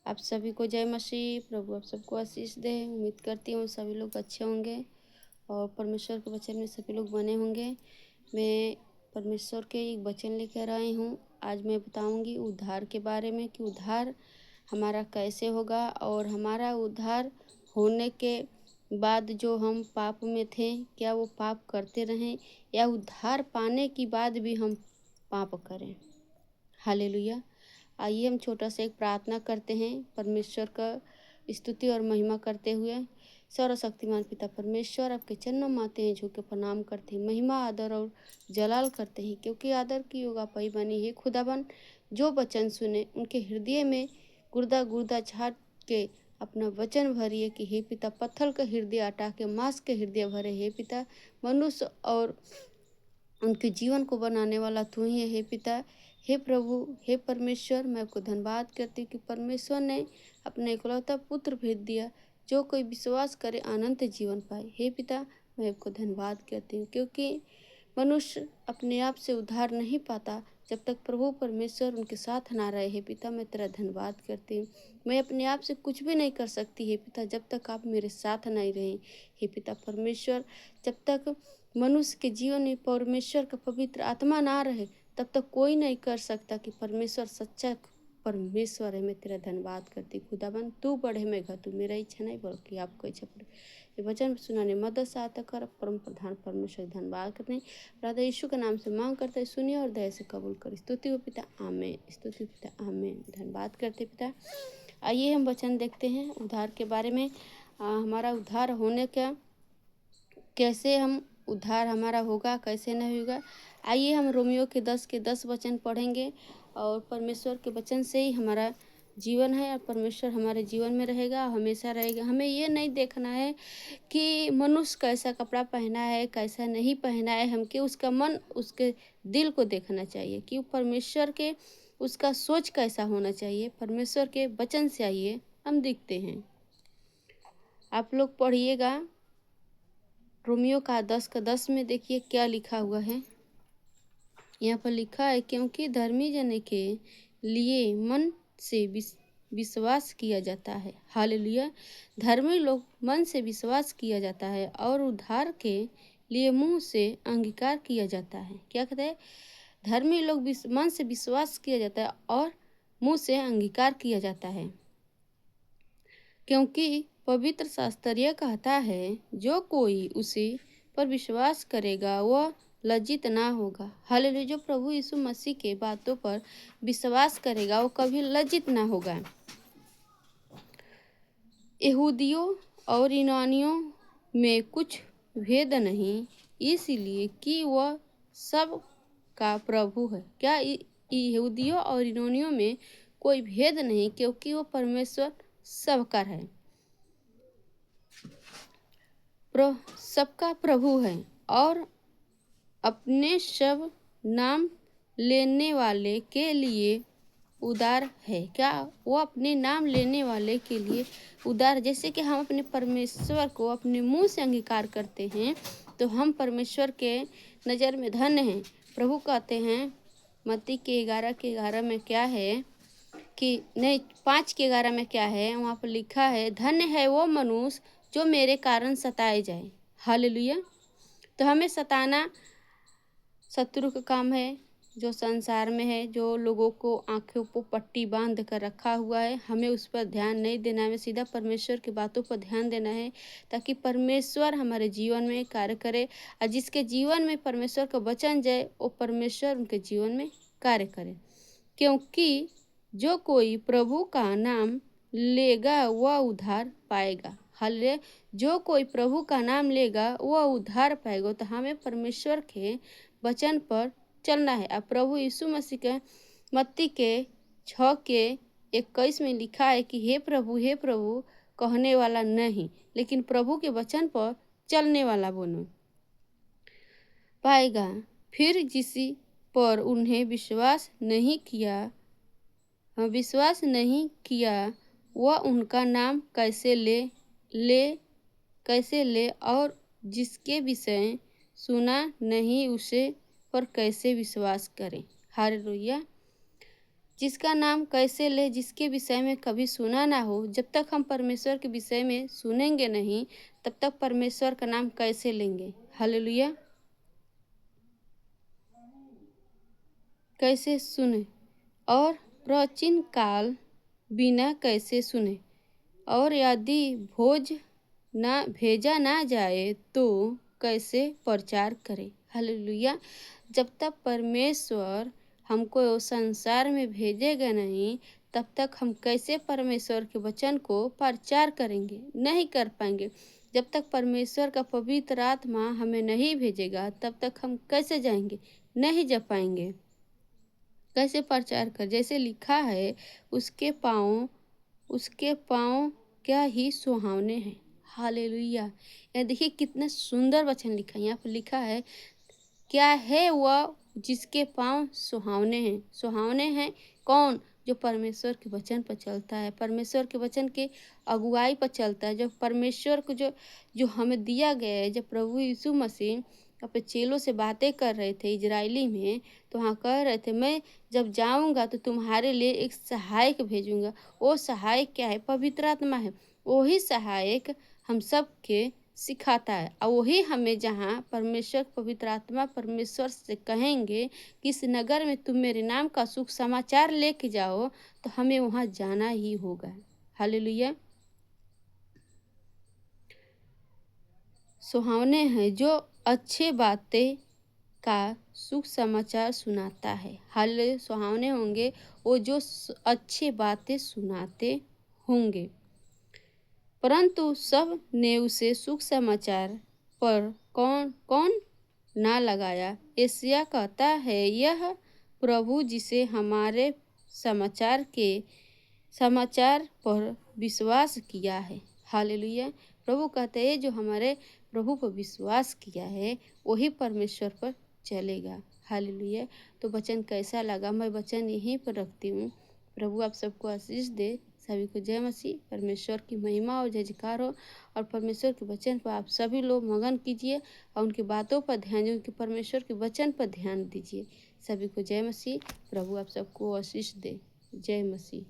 आप सभी को जय मसीह। प्रभु आप सबको आशीष दे। उम्मीद करती हूँ सभी लोग अच्छे होंगे और परमेश्वर के वचन में सभी लोग बने होंगे। मैं परमेश्वर के एक वचन लेकर आई हूँ। आज मैं बताऊँगी उद्धार के बारे में कि उद्धार हमारा कैसे होगा और हमारा उद्धार होने के बाद जो हम पाप में थे क्या वो पाप करते रहें या उद्धार पाने के बाद भी हम पाप करें। हालेलुया। आइए हम छोटा सा एक प्रार्थना करते हैं परमेश्वर का स्तुति और महिमा करते हुए। सर्वशक्तिमान पिता परमेश्वर आपके चरणों में आते हैं, झुक के प्रणाम करते हैं, महिमा आदर और जलाल करते हैं, क्योंकि आदर की योगा पाई बनी है। खुदाबन जो वचन सुने उनके हृदय में गुर्दा गुर्दा छाट के अपना वचन भरिए कि हे पिता पत्थर का हृदय हटा के मांस के हृदय भरे। हे पिता मनुष्य और उनके जीवन को बनाने वाला तू ही है। हे पिता, हे प्रभु, हे परमेश्वर, मैं आपको धन्यवाद करती हूँ कि परमेश्वर ने अपने इकलौता पुत्र भेज दिया, जो कोई विश्वास करे अनंत जीवन पाए। हे पिता, मैं आपको धन्यवाद करती हूँ, क्योंकि मनुष्य अपने आप से उद्धार नहीं पाता जब तक प्रभु परमेश्वर उनके साथ ना रहे। हे पिता, मैं तेरा धन्यवाद करती हूँ। मैं अपने आप से कुछ भी नहीं कर सकती हे पिता, जब तक आप मेरे साथ नहीं रहें। हे पिता परमेश्वर, जब तक मनुष्य के जीवन में परमेश्वर का पवित्र आत्मा ना रहे तब तक कोई नहीं कर सकता कि परमेश्वर सच्चा परमेश्वर है। मैं तेरा धन्यवाद करती खुदाबंद, तू बढ़े मैं घटूं, मेरा इच्छा नहीं बल्कि आपको इच्छा पड़े। ये वचन सुनाने मदद सहायता कर। परम प्रधान परमेश्वर धन्यवाद करते हैं, राधा यीशु के नाम से मांग करते हैं, सुनिए और दया से कबूल कर। स्तुति हो पिता, आमेन। स्तुति हो पिता, आमेन। धन्यवाद करते पिता। आइए हम वचन देखते हैं उद्धार के बारे में। हमारा उद्धार होने का कैसे हम उद्धार हमारा होगा, कैसे नहीं होगा। आइए हम रोमियो के 10 वचन पढ़ेंगे और परमेश्वर के वचन से ही हमारा जीवन है और परमेश्वर हमारे जीवन में रहेगा, हमेशा रहेगा। हमें ये नहीं देखना है कि मनुष्य कैसा कपड़ा पहना है, कैसा नहीं पहना है। हमके उसका मन, उसके दिल को देखना चाहिए कि परमेश्वर के उसका सोच कैसा होना चाहिए। परमेश्वर के वचन से आइए हम देखते हैं। आप लोग पढ़िएगा रोमियो का 10 में। देखिए क्या लिखा हुआ है। यहाँ पर लिखा है, क्योंकि धर्मी जन के लिए मन से विश्वास किया जाता है। हालेलुया। धर्मी लोग मन से विश्वास किया जाता है और उद्धार के लिए मुंह से अंगीकार किया जाता है। क्या कहते हैं? धर्मी लोग मन से विश्वास किया जाता है और मुंह से अंगीकार किया जाता है, क्योंकि पवित्र शास्त्र यह कहता है, जो कोई उसे पर विश्वास करेगा वह लज्जित ना होगा। हालेलुया। जो प्रभु यीशु मसीह के बातों पर विश्वास करेगा वो कभी लज्जित ना होगा। यहूदियों और यूनानियों में कुछ भेद नहीं, इसलिए कि वह सब का प्रभु है। क्या यहूदियों और यूनानियों में कोई भेद नहीं, क्योंकि वो परमेश्वर सबका है, सबका प्रभु है और अपने सब नाम लेने वाले के लिए उदार है। क्या? वो अपने नाम लेने वाले के लिए उदार। जैसे कि हम अपने परमेश्वर को अपने मुंह से अंगीकार करते हैं तो हम परमेश्वर के नज़र में धन्य हैं। प्रभु कहते हैं मत्ती के 11 में क्या है कि नहीं, 5 के 11 में क्या है, वहाँ पर लिखा है, धन्य है वो मनुष्य जो मेरे कारण सताए जाए। हालेलुया। तो हमें सताना शत्रु का काम है, जो संसार में है, जो लोगों को आंखों पर पट्टी बांध कर रखा हुआ है। हमें उस पर ध्यान नहीं देना है, हमें सीधा परमेश्वर की बातों पर ध्यान देना है, ताकि परमेश्वर हमारे जीवन में कार्य करे। और जिसके जीवन में परमेश्वर का वचन जाए वो परमेश्वर उनके जीवन में कार्य करे, क्योंकि जो कोई प्रभु का नाम लेगा वह उद्धार पाएगा। हालेलुया। जो कोई प्रभु का नाम लेगा वह उद्धार पाएगा। तो हमें परमेश्वर के वचन पर चलना है। अब प्रभु यीशु मसीह के मत्ती के 6:21 में लिखा है कि हे प्रभु कहने वाला नहीं, लेकिन प्रभु के वचन पर चलने वाला बनो पाएगा। फिर जिसी पर उन्हें विश्वास नहीं किया वह उनका नाम कैसे ले और जिसके विषय सुना नहीं उसे पर कैसे विश्वास करें। हालेलुया। जिसका नाम कैसे ले, जिसके विषय में कभी सुना ना हो। जब तक हम परमेश्वर के विषय में सुनेंगे नहीं, तब तक परमेश्वर का नाम कैसे लेंगे। हालेलुया। कैसे सुने और प्राचीन काल बिना कैसे सुने, और यदि भोज ना भेजा ना जाए तो कैसे प्रचार करें। हालेलुया। जब तक परमेश्वर हमको संसार में भेजेगा नहीं, तब तक हम कैसे परमेश्वर के वचन को प्रचार करेंगे, नहीं कर पाएंगे। जब तक परमेश्वर का पवित्र आत्मा हमें नहीं भेजेगा, तब तक हम कैसे जाएंगे, नहीं जा पाएंगे। कैसे प्रचार कर, जैसे लिखा है, उसके पाँव क्या ही सुहावने हैं। हालेलुया। यह देखिए कितना सुंदर वचन लिखा है। यहाँ पर लिखा है, क्या है वह जिसके पाँव सुहावने हैं। सुहावने हैं कौन? जो परमेश्वर के वचन पर चलता है, परमेश्वर के वचन के अगुवाई पर चलता है। जब परमेश्वर को जो जो हमें दिया गया है, जब प्रभु यीशु मसीह अपने चेलों से बातें कर रहे थे इजराइली में, तो वहाँ कह रहे थे, मैं जब जाऊँगा तो तुम्हारे लिए एक सहायक भेजूँगा। वो सहायक क्या है? पवित्र आत्मा है। वही सहायक हम सब के सिखाता है, और वही हमें जहाँ परमेश्वर पवित्र आत्मा परमेश्वर से कहेंगे कि इस नगर में तुम मेरे नाम का सुख समाचार लेके जाओ, तो हमें वहाँ जाना ही होगा। हालेलुया। सुहावने हैं जो अच्छे बातें का सुख समाचार सुनाता है। हाल सुहावने होंगे वो जो अच्छे बातें सुनाते होंगे। परंतु सब ने उसे सुख समाचार पर कौन कौन ना लगाया। एशिया कहता है, यह प्रभु जिसे हमारे समाचार पर विश्वास किया है। हालेलुया। प्रभु कहते हैं, जो हमारे प्रभु पर विश्वास किया है वही परमेश्वर पर चलेगा। हालेलुया। तो वचन कैसा लगा, मैं वचन यहीं पर रखती हूँ। प्रभु आप सबको आशीष दे। सभी को जय मसीह। परमेश्वर की महिमा और जयकार हो, और परमेश्वर के वचन पर आप सभी लोग मगन कीजिए और उनकी बातों पर ध्यान दीजिए, उनके परमेश्वर के वचन पर ध्यान दीजिए। सभी को जय मसीह। प्रभु आप सबको आशीष दे। जय मसीह।